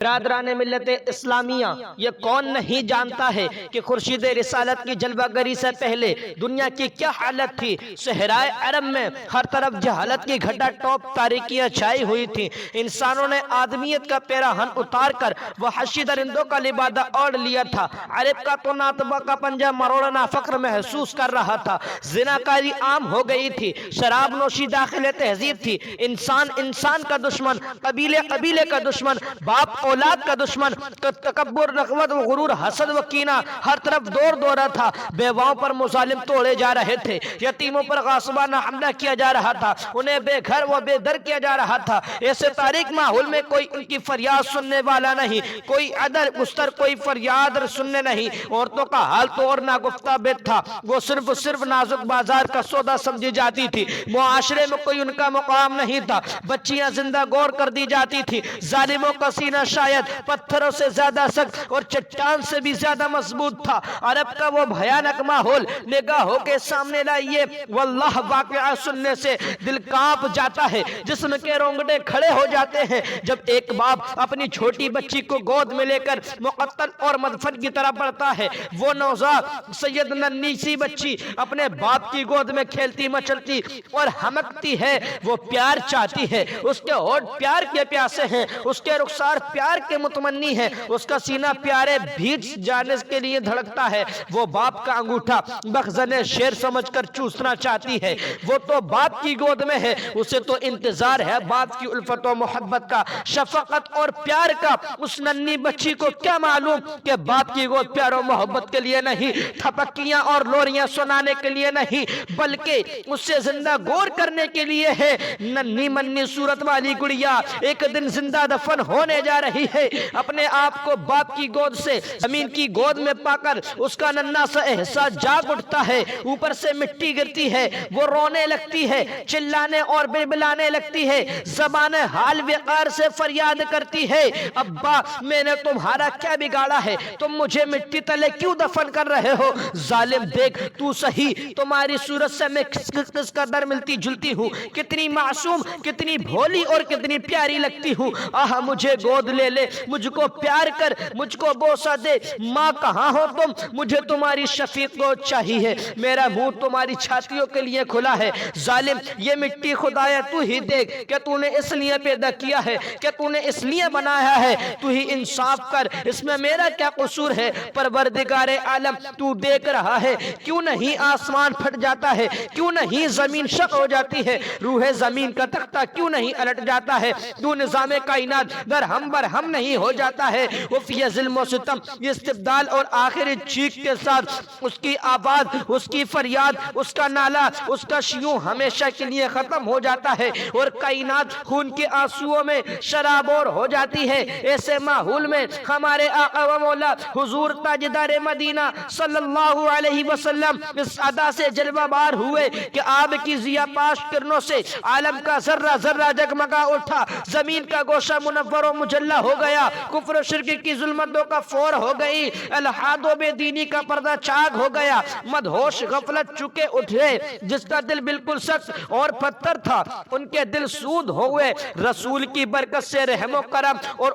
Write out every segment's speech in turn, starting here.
برادران ملت اسلامیہ، یہ کون نہیں جانتا ہے کہ خورشید رسالت کی جلوہ گری سے پہلے دنیا کی کیا حالت تھی۔ صحرائے عرب میں ہر طرف جہالت کی گھٹا ٹوپ تاریکیاں چھائی ہوئی تھی۔ انسانوں نے آدمیت کا پیراہن اتار کر وحشی درندوں کا لبادہ اوڑھ لیا تھا۔ عرب کا تو ناطبہ کا پنجہ مروڑنا فخر محسوس کر رہا تھا۔ زناکاری عام ہو گئی تھی، شراب نوشی داخل تہذیب تھی۔ انسان انسان کا دشمن، قبیلے قبیلے کا دشمن، باپ اولاد کا دشمن، تکبر، رغبت و غرور، حسد و کینہ ہر طرف دور دورہ تھا۔ بیواؤں پر مظالم توڑے جا رہے تھے، یتیموں پر غاصبانہ حملہ کیا جا رہا تھا، انہیں بے گھر و بے در کیا جا رہا تھا۔ ایسے تاریک ماحول میں کوئی ان کی فریاد سننے والا نہیں، کوئی عدل گستر کوئی فریاد سننے نہیں۔ عورتوں کا حال تو اور ناگفتہ بد تھا، وہ صرف نازک بازار کا سودا سمجھی جاتی تھی، معاشرے میں کوئی ان کا مقام نہیں تھا۔ بچیاں زندہ گور کر دی جاتی تھی، ظالموں کا سینہ شاید پتھروں سے زیادہ سخت اور چٹان سے بھی زیادہ مضبوط تھا۔ عرب کا وہ بھیانک ماحول نگاہوں کے سامنے لائیے، واللہ واقعہ سننے سے دل کانپ جاتا ہے، جسم کے رونگٹے کھڑے ہو جاتے ہیں جب ایک باپ اپنی چھوٹی بچی کو گود میں لے کر مقتل اور مدفن کی طرف بڑھتا ہے۔ وہ نوزاد سید ننھی سی بچی اپنے باپ کی گود میں کھیلتی مچلتی اور ہمکتی ہے، وہ پیار چاہتی ہے، اس کے ہونٹ پیار کے پیاسے ہیں، اس کے رخسار پیار کے متمنی ہے، اس کا سینہ پیارے بھیج جانے کے لیے دھڑکتا ہے۔ وہ باپ کا انگوٹھا مخزن شیر سمجھ کر چوسنا چاہتی ہے، وہ تو باپ کی گود میں ہے، اسے تو انتظار ہے باپ کی الفت و محبت کا، شفقت اور پیار کا۔ اس ننھی بچی کو کیا معلوم کہ باپ کی گود پیار و محبت کے لیے نہیں، تھپکیاں اور لوریاں سنانے کے لیے نہیں، بلکہ اسے زندہ گور کرنے کے لیے ہے۔ ننھی منی صورت والی گڑیا ایک دن زندہ دفن ہونے جا رہی ہے۔ اپنے آپ کو باپ کی گود سے زمین کی گود میں پا کر اس کا ننھا سا احساس جاگ اٹھتا ہے، اوپر سے مٹی گرتی ہے، وہ رونے لگتی ہے، چلانے اور بلبلانے لگتی ہے، زبان حال وقار سے فریاد کرتی ہے، ابا میں نے تمہارا کیا بگاڑا ہے، تم مجھے مٹی تلے کیوں دفن کر رہے ہو؟ ظالم دیکھ تو صحیح، تمہاری صورت سے میں کس قدر ملتی جلتی ہوں، کتنی معصوم، کتنی بھولی اور کتنی پیاری لگتی ہوں۔ آہ مجھے گود لے لے، مجھ کو پیار کر، مجھ کو بوسہ دے، ماں کہاں ہو تم، مجھے تمہاری شفیق گود چاہیے، میرا منہ تمہاری چھاتیوں کے لیے کھلا ہے۔ ظالم یہ مٹی خدایا تو ہی دیکھ کہ تو نے اس لیے پیدا کیا ہے، کہ تو نے اس لیے بنایا ہے، تو ہی انصاف کر، اس میں میرا کیا قصور ہے؟ پروردگار عالم تو دیکھ رہا ہے، کیوں نہیں آسمان پھٹ جاتا ہے، کیوں نہیں زمین شق ہو جاتی ہے، روح زمین کا تختہ کیوں نہیں الٹ جاتا ہے، تو نظام کائنات درہم برہم نہیں ہو جاتا ہے۔ اف یہ ظلم و ستم، یہ استبدال اور آخری چیخ کے ساتھ اس کی آواز، اس کی فریاد، اس کا نالہ، اس کا شیوں ہمیشہ کے لیے ختم ہو جاتا ہے اور کائنات خون کے آنسوؤں میں شرابور ہو جاتی ہے۔ ایسے ماحول میں ہمارے آقا و مولا حضور تاجدار مدینہ صلی اللہ علیہ وسلم اس ادا سے جلوہ بار ہوئے کہ آپ کی ضیاء پاش کرنوں سے عالم کا ذرہ ذرہ جگمگا اٹھا، زمین کا گوشہ منور و مجلہ ہو گیا، کفر و شرک کی ظلمتوں کا فور ہو گئی، الحاد و بے دینی کا پردہ چاک ہو گیا، مدہوش غفلت چکے اٹھے، جس کا دل بالکل سخت اور پتھر تھا ان کے دل سود ہوئے۔ رسول کی برکت سے رحم و کرم اور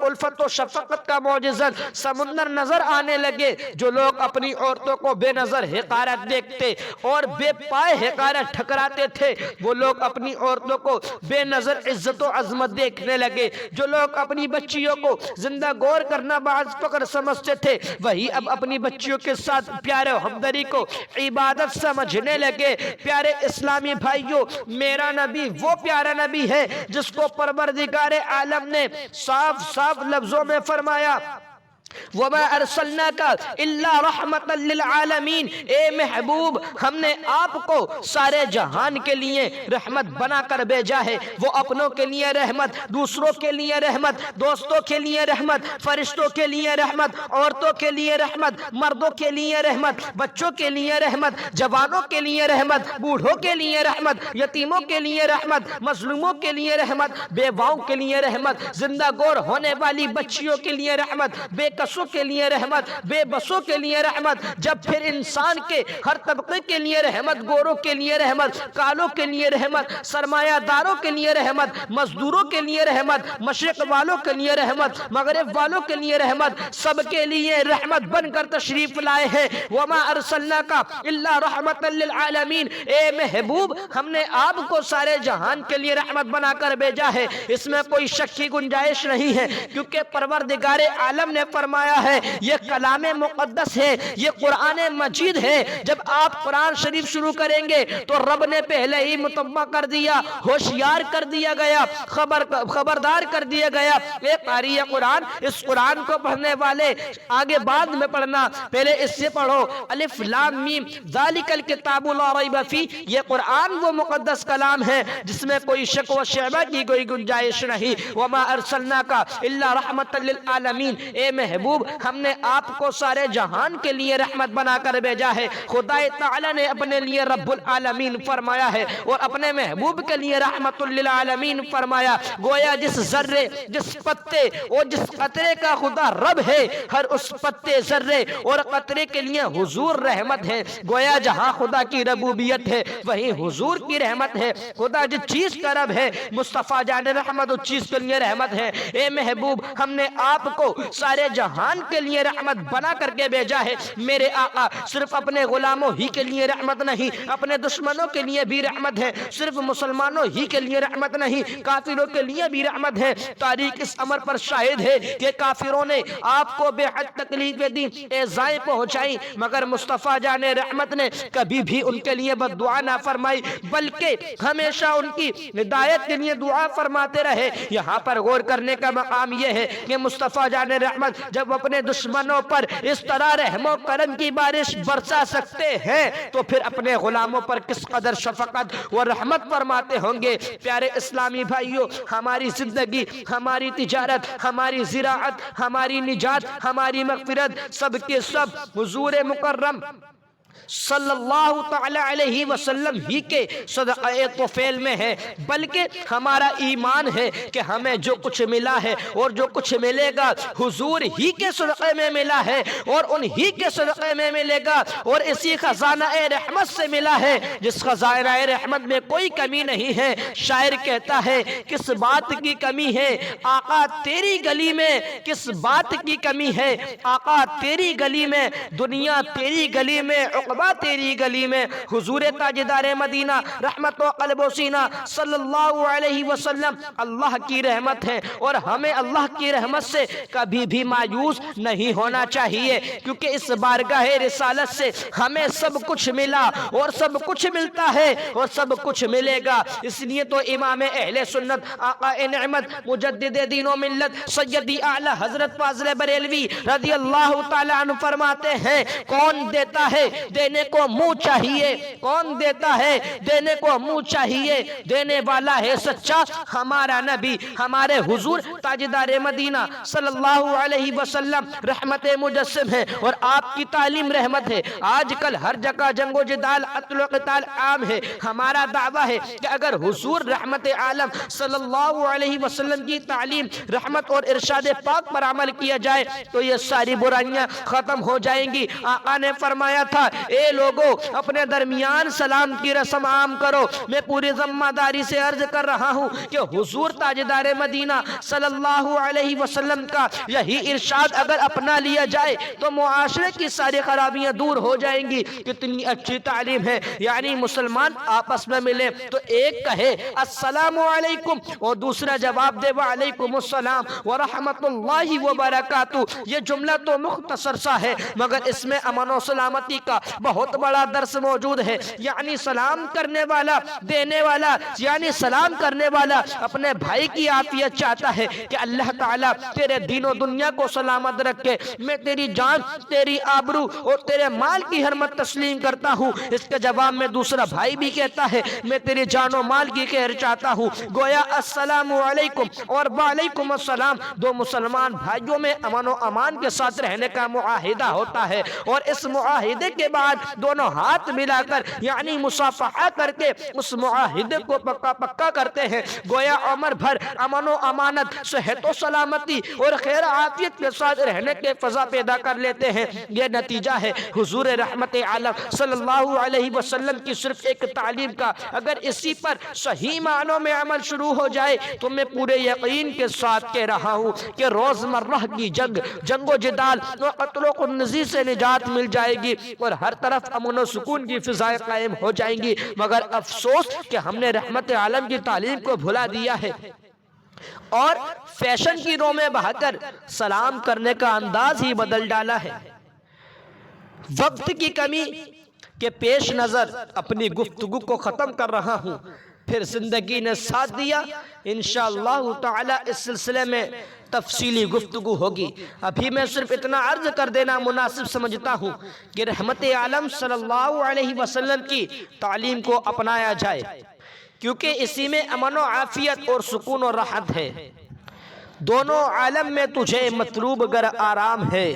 الفت و شفقت کا معجزہ سمندر نظر آنے لگے۔ جو لوگ اپنی عورتوں کو بے نظر حقارت دیکھتے اور بے پائے حقارت ٹھکراتے تھے، وہ لوگ اپنی عورتوں کو بے نظر عزت و عظمت دیکھنے لگے۔ جو لوگ اپنی بچیوں کو زندہ گور کرنا باعث فخر سمجھتے تھے، وہی اب اپنی بچیوں کے ساتھ پیارے ہمدردی کو عبادت سمجھنے لگے۔ پیارے اسلامی بھائیوں، میرا نبی وہ پیارا نبی ہے جس کو پروردگار عالم نے صاف صاف لفظوں میں فرمایا، وَمَا أَرْسَلْنَاكَ إِلَّا رَحْمَةً لِلْعَالَمِينَ، اے محبوب ہم نے آپ کو سارے جہان کے لیے رحمت بنا کر بھیجا ہے۔ وہ اپنوں کے لیے رحمت، دوسروں کے لیے رحمت، دوستوں کے لیے رحمت، فرشتوں کے لیے رحمت، عورتوں کے لیے رحمت، مردوں کے لیے رحمت، بچوں کے لیے رحمت، جوانوں کے لیے رحمت، بوڑھوں کے لیے رحمت، یتیموں کے لیے رحمت، مظلوموں کے لیے رحمت، بیواؤں کے لیے رحمت، زندہ گور ہونے والی بچیوں کے لیے رحمت، بے کسوں کے لیے رحمت، بے بسوں کے لیے رحمت، جب پھر انسان کے ہر طبقے کے لیے رحمت، گوروں کے لیے رحمت، کالوں کے لیے رحمت، سرمایہ داروں کے لیے رحمت، مزدوروں کے لیے رحمت، مشرق والوں کے لیے رحمت، مغرب والوں کے لیے رحمت، سب کے لیے رحمت بن کر تشریف لائے ہیں۔ وما ارسلناک الا رحمتا للعالمین، اے محبوب ہم نے آپ کو سارے جہان کے لیے رحمت بنا کر بھیجا ہے، اس میں کوئی شک کی گنجائش نہیں ہے، کیونکہ پروردگار عالم نے فرمایا ہے یہ کلام مقدس ہے، یہ قرآن مجید ہے۔ جب آپ قرآن شریف شروع کریں گے تو رب نے پہلے ہی متنبہ کر دیا، ہوشیار کر دیا گیا، خبردار کر دیا گیا، اے قاری قرآن اس قرآن کو پڑھنے والے آگے بعد میں پڑھنا، پہلے اس سے پڑھو الف لام میم ذالک الکتاب لا ریب فیہ، یہ قرآن وہ مقدس کلام ہے جس میں کوئی شک و شبہ کی کوئی گنجائش نہیں۔ وما ارسلناک الا رحمتا للعالمین، اے محبوب ہم نے آپ کو سارے جہان کے لیے رحمت بنا کر بھیجا ہے۔ خدا تعالی نے اپنے لیے رب العالمین فرمایا ہے اور اپنے محبوب کے لیے رحمت للعالمین فرمایا۔ گویا جس ذرے، جس پتے اور جس قطرے کا خدا رب ہے، ہر اس پتے، ذرے اور قطرے کے لیے حضور رحمت ہے۔ گویا جہاں خدا کی ربوبیت ہے وہیں حضور کی رحمت ہے۔ خدا جس چیز کا رب ہے مصطفیٰ جان رحمت اس چیز کے لیے رحمت ہے۔ اے محبوب ہم نے آپ کو سارے جہان کے لیے رحمت بنا کر کے بھیجا ہے۔ میرے آقا صرف اپنے غلاموں ہی کے لیے رحمت نہیں، اپنے دشمنوں کے لیے بھی رحمت ہے، صرف مسلمانوں ہی کے لیے رحمت نہیں، کافروں کے لیے بھی رحمت ہے۔ تاریخ اس امر پر شاہد ہے کہ کافروں نے آپ کو بے حد تکلیفیں دی، ایذائیں پہنچائی، مگر مصطفیٰ جان رحمت نے کبھی بھی ان کے لیے بد دعا نہ فرمائی، بلکہ ہمیشہ ان کی ہدایت کے لیے دعا فرماتے رہے۔ یہاں پر غور کرنے کا مقام یہ ہے کہ مصطفیٰ جان رحمت جب اپنے دشمنوں پر اس طرح رحم و کرم کی بارش برسا سکتے ہیں تو پھر اپنے غلاموں پر کس قدر شفقت و رحمت فرماتے ہوں گے۔ پیارے اسلامی بھائیوں، ہماری زندگی، ہماری تجارت، ہماری زراعت، ہماری نجات، ہماری مغفرت سب کے سب حضور مکرم صلی اللہ تعالی علیہ وسلم ہی کے صدقہ طفیل میں ہے، بلکہ ہمارا ایمان ہے کہ ہمیں جو کچھ ملا ہے اور جو کچھ ملے گا حضور ہی کے صدقے میں ملا ہے اور انہی کے صدقے میں ملے گا، اور اسی خزانہ رحمت سے ملا ہے جس خزانہ رحمت میں کوئی کمی نہیں ہے۔ شاعر کہتا ہے کس بات کی کمی ہے آقا تیری گلی میں، کس بات کی کمی ہے آقا تیری گلی میں، دنیا تیری گلی میں، عقبہ تیری گلی میں، حضور تاجدار مدینہ رحمت و قلب و سینہ صلی اللہ علیہ وسلم اللہ کی رحمت ہے، اور ہمیں اللہ کی رحمت سے کبھی بھی مایوس نہیں ہونا چاہیے، کیونکہ اس بارگاہ رسالت سے ہمیں سب کچھ ملا اور سب کچھ ملتا ہے اور سب کچھ ملے گا۔ اس لیے تو امام اہل سنت آقا نعمت مجدد دین و ملت سیدی اعلی حضرت فاضل بریلوی رضی اللہ تعالیٰ عنہ فرماتے ہیں کون دیتا ہے دینے کو منہ چاہیے، کون دیتا ہے دینے کو منہ چاہیے، دینے والا ہے سچا ہمارا نبی، ہمارے حضور تاجدار مدینہ صلی اللہ علیہ وسلم رحمت مجسم ہے اور آپ کی تعلیم رحمت ہے۔ آج کل ہر جگہ جنگ و جدال، قتل و قتال عام ہے، ہمارا دعویٰ ہے کہ اگر حضور رحمت عالم صلی اللہ علیہ وسلم کی تعلیم، رحمت اور ارشاد پاک پر عمل کیا جائے تو یہ ساری برائیاں ختم ہو جائیں گی۔ آقا نے فرمایا تھا اے لوگو اپنے درمیان سلام کی رسم عام کرو۔ میں پوری ذمہ داری سے عرض کر رہا ہوں کہ حضور تاجدار مدینہ صلی اللہ علیہ وسلم کا یہی ارشاد اگر اپنا لیا جائے تو معاشرے کی ساری خرابیاں دور ہو جائیں گی۔ کتنی اچھی تعلیم ہے، یعنی مسلمان آپس میں ملے تو ایک کہے السلام علیکم اور دوسرا جواب دے وعلیکم السلام ورحمت اللہ وبرکاتہ۔ یہ جملہ تو مختصر سا ہے مگر اس میں امن و سلامتی کا بہت بڑا درس موجود ہے، یعنی سلام کرنے والا، دینے والا، یعنی سلام کرنے والا اپنے بھائی کی عافیت چاہتا ہے کہ اللہ تعالیٰ تیرے دین و دنیا کو سلامت رکھے، میں تیری جان، تیری آبرو اور تیرے مال کی حرمت تسلیم کرتا ہوں۔ اس کے جواب میں دوسرا بھائی بھی کہتا ہے میں تیری جان و مال کی خیر چاہتا ہوں۔ گویا السلام علیکم اور وعلیکم السلام دو مسلمان بھائیوں میں امن و امان کے ساتھ رہنے کا معاہدہ ہوتا ہے، اور اس معاہدے کے بعد دونوں ہاتھ ملا کر یعنی مصافحہ کر کے اس معاہدے کو پکا کرتے ہیں. گویا عمر بھر امن و امانت، صحت و سلامتی اور خیر عافیت کے ساتھ رہنے کے فضا پیدا کر لیتے ہیں. یہ نتیجہ ہے حضور رحمت عالم صلی اللہ علیہ وسلم کی صرف ایک تعلیم کا. اگر اسی پر صحیح معنوں میں عمل شروع ہو جائے تو میں پورے یقین کے ساتھ کہہ رہا ہوں کہ روزمرہ کی جنگ و جدال اور قتل و خنزیر سے نجات مل جائے گی اور ہر طرف امن و سکون کی فضائیں قائم ہو جائیں گی. مگر افسوس کہ ہم نے رحمت عالم کی تعلیم کو بھلا دیا ہے اور فیشن کی رو میں بہا کر سلام کرنے کا انداز ہی بدل ڈالا ہے. وقت کی کمی کے پیش نظر اپنی گفتگو کو ختم کر رہا ہوں. پھر زندگی نے ساتھ دیا، انشاءاللہ تعالی اس سلسلے میں تفصیلی گفتگو ہوگی. ابھی میں صرف اتنا عرض کر دینا مناسب سمجھتا ہوں کہ رحمت عالم صلی اللہ علیہ وسلم کی تعلیم کو اپنایا جائے، کیونکہ اسی میں امن و عافیت اور سکون و راحت ہے. دونوں عالم میں تجھے مطلوب گر آرام ہے،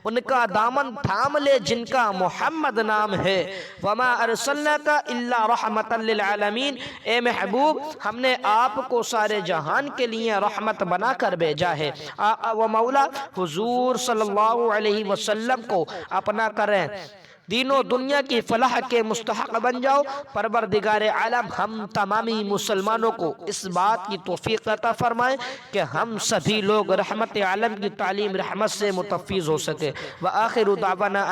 ان کا دامن تھام لے جن کا محمد نام ہے. وما ارسلناک الا رحمت للعالمین، اے محبوب ہم نے آپ کو سارے جہان کے لیے رحمت بنا کر بھیجا ہے. و مولا حضور صلی اللہ علیہ وسلم کو اپنا کریں، دین و دنیا کی فلاح کے مستحق بن جاؤ. پروردگار عالم ہم تمامی مسلمانوں کو اس بات کی توفیق عطا فرمائے کہ ہم سبھی لوگ رحمت عالم کی تعلیم رحمت سے متفیض ہو سکے. وآخر دعوانا